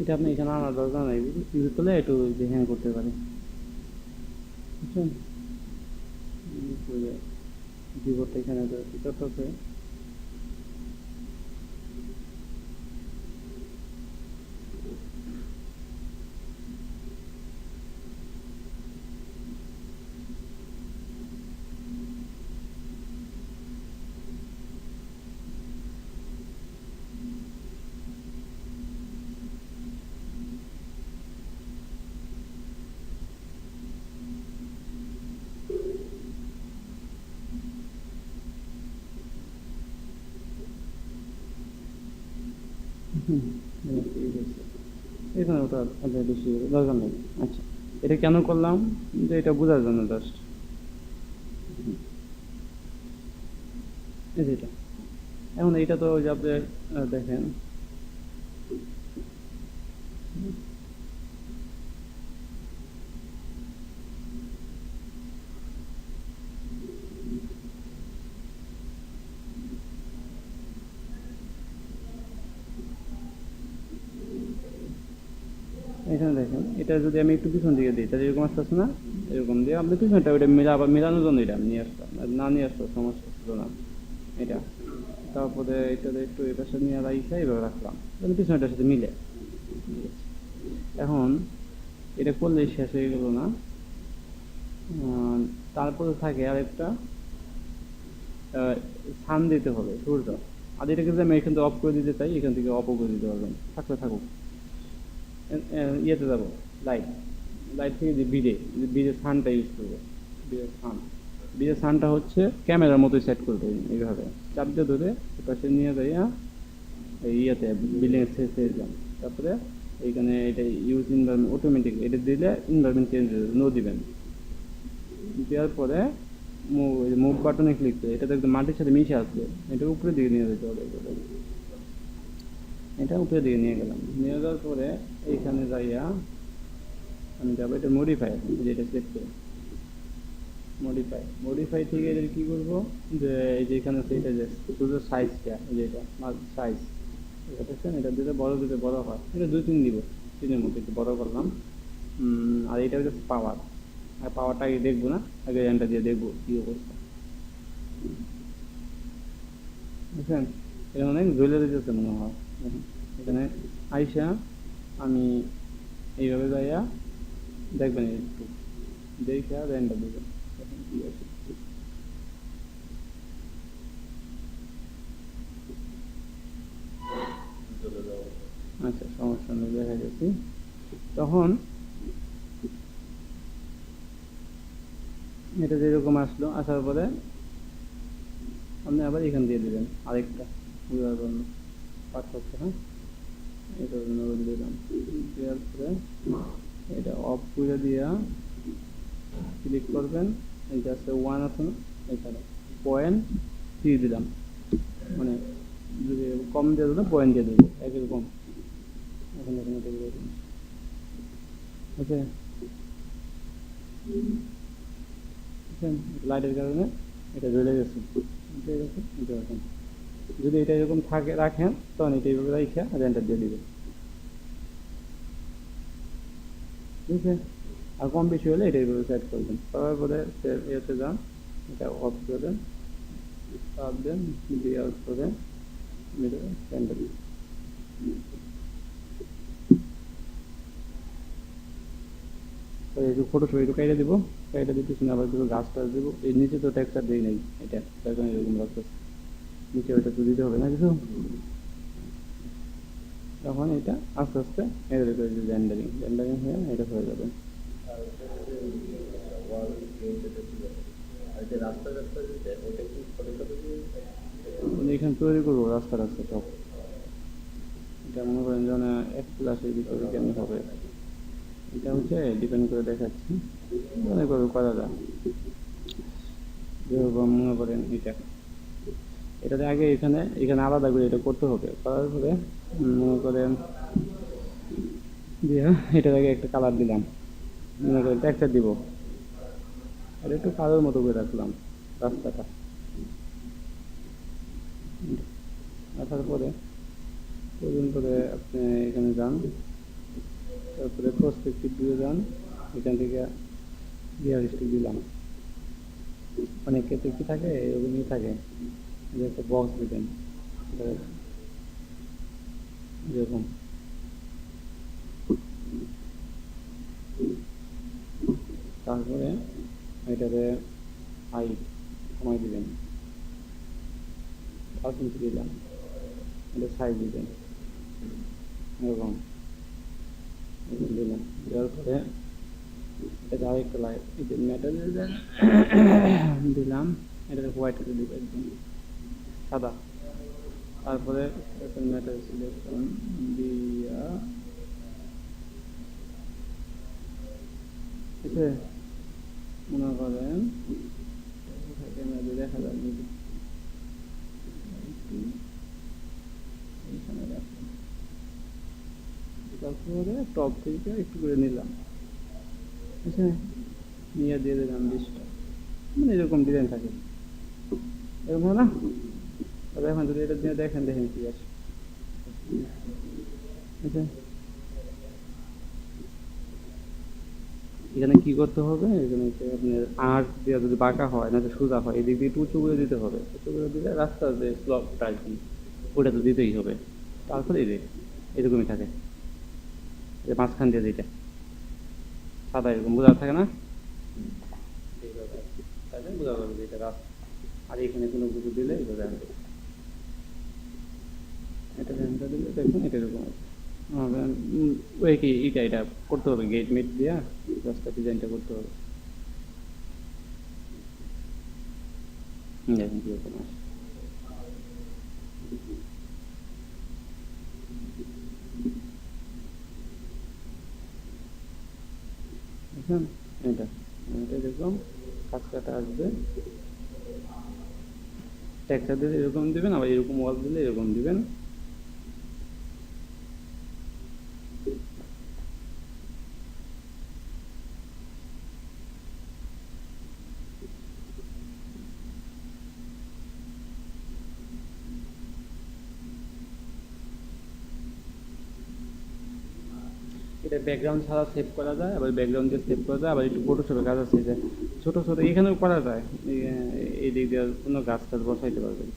এটা আপনি এখানে আনার দরকার নাই, ইউজ করলে একটু হ্যাং করতে পারে, বুঝছেন? কিবোর্ডটা এখানে আছে। হুম, ঠিক আছে। এখানে ওটা বেশি দরকার নেই। আচ্ছা, এটা কেন করলাম, যে এটা বোঝার জন্য জাস্ট। এই যে এটা, এখন এইটা তো ওই যে আপনি দেখেন, এখানে দেখেন, এটা যদি আমি একটু পিছন দিকে দিই তাহলে এরকম আসতেছে না? এরকম দিয়ে আপনি পিছনটা ওইটা আবার মেলানোর জন্য এটা নিয়ে আসতাম, আর না নিয়ে আসতো সমস্যা ছিল না এটা। তারপরে এটাতে একটু এটার সাথে নিয়ে রাইখা এইভাবে রাখলাম, তাহলে পিছনটার সাথে মিলে। ঠিক আছে। এখন এটা করলেই শেষ হয়ে গেল না। তারপরে থাকে আরেকটা, সান দিতে হবে, সূর্য। আর এটাকে যদি আমি এখান থেকে অফ করে দিতে চাই, এখান থেকে অফও করে দিতে পারবেন, থাকলে থাকুক। ইয়েতে যাবো, লাইট, লাইট থেকে যে বিডে, বিডের সানটা ইউজ করবো। বিডের সান, বিডের সানটা হচ্ছে ক্যামেরার মতোই সেট করতে হবে এইভাবে, চাপ দিয়ে ধরে পাশে নিয়ে যাইয়া এই ইয়েতে বিল্ডিং এর শেষে যান। তারপরে এইখানে এটা ইউজ ইনভারমেন্ট অটোমেটিক, এটা দিলে ইনভারমেন্ট চেঞ্জ হয়ে নো দিবেন। দেওয়ার পরে মুভ বাটনে ক্লিক করে এটা দেখবেন মাটির সাথে মিশে আসবে, এটা উপরে দিকে নিয়ে যেতে হবে। এটা উপরে দিকে নিয়ে গেলাম, নিয়ে যাওয়ার পরে এইখানে যাইয়া আমি যাবো এটা মডিফাই, যেটা সেট করে মডিফাই, মডিফাই থেকে এটা কি করবো, যে এই যে এখানে এটা যে শুধু সাইজটা, যেটা সাইজ, এটা দেখছেন, এটা দিতে বড় হয়, এটা 2-3 দিব, 3-এর মধ্যে একটু বড় করলাম। আর এটা হচ্ছে পাওয়ার, আর পাওয়ারটা আগে দেখবো না, আগে র্যানটা দিয়ে দেখবো কি অবস্থা, বুঝছেন? এটা অনেক জ্বলে দিতেছে মনে হয়। দেখেন, এখানে আইসা আমি এইভাবে যাইয়া দেখবেন, একটু দেখে র্যানটা দিবেন, দেখেন কি আছে। আচ্ছা, সমস্যা নেই, দেখা গেছি। তখন এটা যেরকম আসলো, আসার পরে আপনি আবার এখান দিয়ে দিবেন আরেকটা বোঝার জন্য পার্থক্য, হ্যাঁ? এটার জন্য দিলাম, দেওয়ার পরে এটা অফ করে দিয়া ক্লিক করবেন, এই যে আছে 1 আছে না, এখানে 0.3 দিলাম, মানে যদি কম দিয়ে দিলে পয়েন্ট দিয়ে দেবো, একরকম। এখন এখানে দেখবো, ওকে, লাইটের কারণে এটা জ্বলে গেছে, ঠিক আছে। এটা এখন যদি এটা এরকম থাকে রাখেন, তখন এটা এইভাবে রাখা আর এন্টার দিয়ে দিবেন, ঠিক আছে। আর কম বেশি হলে এটা এইভাবে সেট করবেন, করার পরে এতে যান, এটা অফ করে দেন, চাপ দেন, দেওয়ার পরে এন্টার দিন। একটু ফটো ছবি একটু কাইটা দিব, কাইটা দিতে শুনে আবার কিছু গাছ টাছ দিব, এই নিচে তো টেক্সচার দিই নাই, এটা তার কারণে এরকম রাখতে, নিচে ওইটা তো দিতে হবে না কিছু। তখন এটা আস্তে আস্তে এর করে রেন্ডারিং, রেন্ডারিং হয়ে এটা হয়ে যাবে। মানে এখানে তৈরি করবো রাস্তা রাস্তা সব, এটা মনে করেন যেন 1 ক্লাসের ভিতরে কেমন হবে, এটা হচ্ছে ডিপেন্ড করে দেখাচ্ছি, অনেকভাবে করা যায়। যেরকম মনে করেন এটা এটাতে আগে এখানে এখানে আলাদা করে এটা করতে হবে, করার পরে মনে করেন দিয়ে এটার আগে একটা কালার দিলাম, মনে করেন টেক্সচার দিব, আর একটু কালোর মতো করে রাখলাম রাস্তাটা। আসার পরে করে আপনি এখানে যান, তারপরে প্রসপেক্টিভ দিয়ে যান, এখান থেকে রিয়ালিস্টিক দিলাম। অনেক ক্ষেত্রে কি থাকে, এরকমই থাকে যে একটা বক্স দিবেন যেরকম, তারপরে এটাতে হাইট কমাই দিবেন, 5 ইঞ্চি দিলাম, এটা সাইজ দিবেন এরকম দিলাম। দেওয়ার পরে এটা আরেকটা লাইট মেটাল দিলাম, এটা হোয়াইট করে দিব একদম সাদা। তারপরে মেটাল সিলেকশন দিয়া ঠিক আছে, মনে করেন ক্যামেরা দিয়ে দেখা যাবে এইখানে রাখলাম, তারপরে টপ থেকে একটু করে নিলাম, ঠিক আছে, নিয়ে দিয়ে দিলাম 20টা, মানে এরকম ডিজাইন থাকে এরকম না। তবে এখন যদি এটা দিয়ে দেখেন দেখেন কি আছে, আচ্ছা এখানে কি করতে হবে, এখানে আপনার আর্ট দিয়ে যদি বাঁকা হয় না সোজা হয়, এদিক দিয়ে একটু উঁচু করে দিতে হবে, উঁচু করে দিলে রাস্তার যে স্লপটা আর কি ওটা তো দিতেই হবে। তারপরে এই যে এরকমই থাকে, যে মাঝখান দিয়ে যেটা সাদা এরকম বোঝা থাকে না, তাহলে বোঝা যাবে যে এটা রাস্তা। আর এখানে কোনো কিছু দিলে এইভাবে আসবে, এটা র্যামটা দিলে দেখুন এটা এরকম আছে। ওই কি এটা করতে হবে, গেট মেট দিয়া রাস্তা ডিজাইনটা করতে হবে, দেখুন কীরকম আছে। বুঝছেন, এটা এটা এরকম কাজ কাটা আসবে, টেক্সচার দিলে এরকম দিবেন, আবার এরকম ওয়াল দিলে এরকম দিবেন। এটা ব্যাকগ্রাউন্ড ছাড়া সেভ করা যায়, আবার ব্যাকগ্রাউন্ড দিয়ে সেভ করা যায়, আবার একটু ফটোশপে কাজ আছে যে ছোটো ছোটো এখানেও করা যায়, এই দিক দিয়ে কোনো গাছ টাছ বসাইতে পারবেন,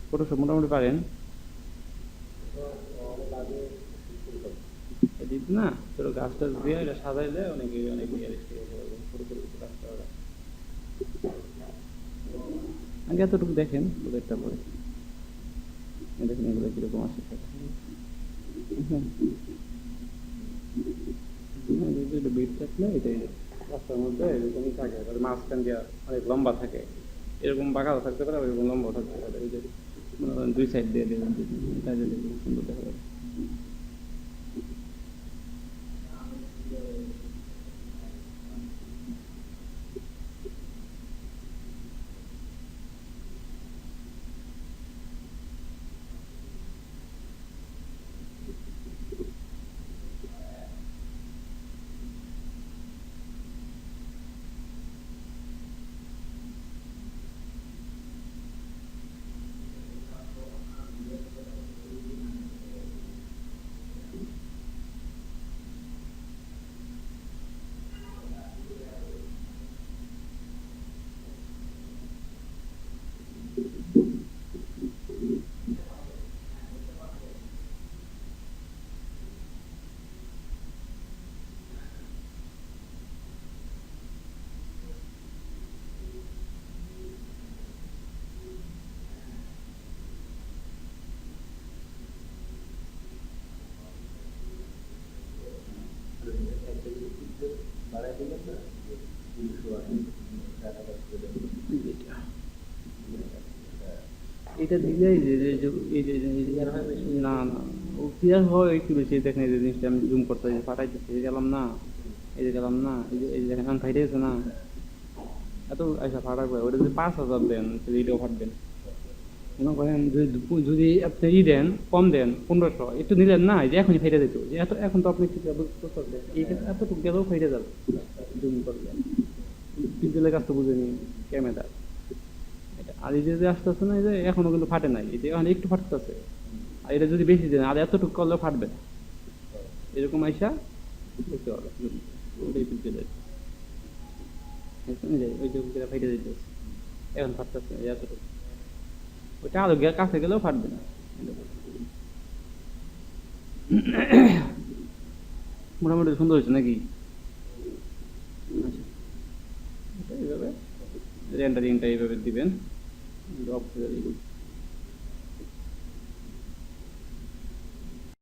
ফটোশপ মোটামুটি পারেন এদিক না, ছোটো গাছ টাছ দিয়ে এটা সাজাইলে অনেকে অনেক রিয়ালিস্টিক ছোটো ছোটো কিছু কাজ করা যায়। আগে এতটুকু দেখেন ওদেরটা পরে দেখেন এগুলো কীরকম আসে, বিট থাকলে এটাই রাস্তার মধ্যে এরকমই থাকে, মাঝখান দিয়ে অনেক লম্বা থাকে, এরকম বাঁকাও থাকতে পারে, এরকম লম্বাও থাকতে পারে, ওই যে মনে করেন 2 সাইড দিয়ে দেবেন, কাজে দেখবেন সুন্দর দেখা যাবে। এটা দিলে না না ও ক্লিয়ার হয় একটু বেশি, দেখেন এই জিনিসটা আমি জুম করতে পাঠাইতেছি, গেলাম না, এই যে গেলাম না, এই যে দেখেন ফাইটে গেছে না, এত আচ্ছা ফাটা করে ওটা যদি 5,000 দেন তাহলে এটাও ফাটবেন। মনে করেন যদি আপনি দেন কম দেন 1500 একটু নিলেন না, এই যে এখনই ফেটে যেত, যে এত এখন তো আপনি কিছু বুঝতে পারবেন এই ক্ষেত্রে এতটুকু গেলেও ফেটে যাবে জুম করলে। পিক্সেলের কাজ তো বুঝে নিন ক্যামেরা এটা। আর এই যে আসতে আসতে না, এই যে এখনো কিন্তু ফাটে নাই, এই যে এখন একটু ফাটতেছে। আর এটা যদি বেশি দেন আর এতটুকু করলেও ফাটবে না, এরকম আইসা দেখতে পাবে ওটাই পিক্সেলের। ওই যে ফেটে যেতে এখন ফাটতেছে এতটুকু, ওইটা আরো কাছে গেলেও ফাটবে না। মোটামুটি সুন্দর হয়েছে নাকি? আচ্ছা, এইভাবে রেন্ডারিংটা এইভাবে দিবেন, অফ করে দিবেন।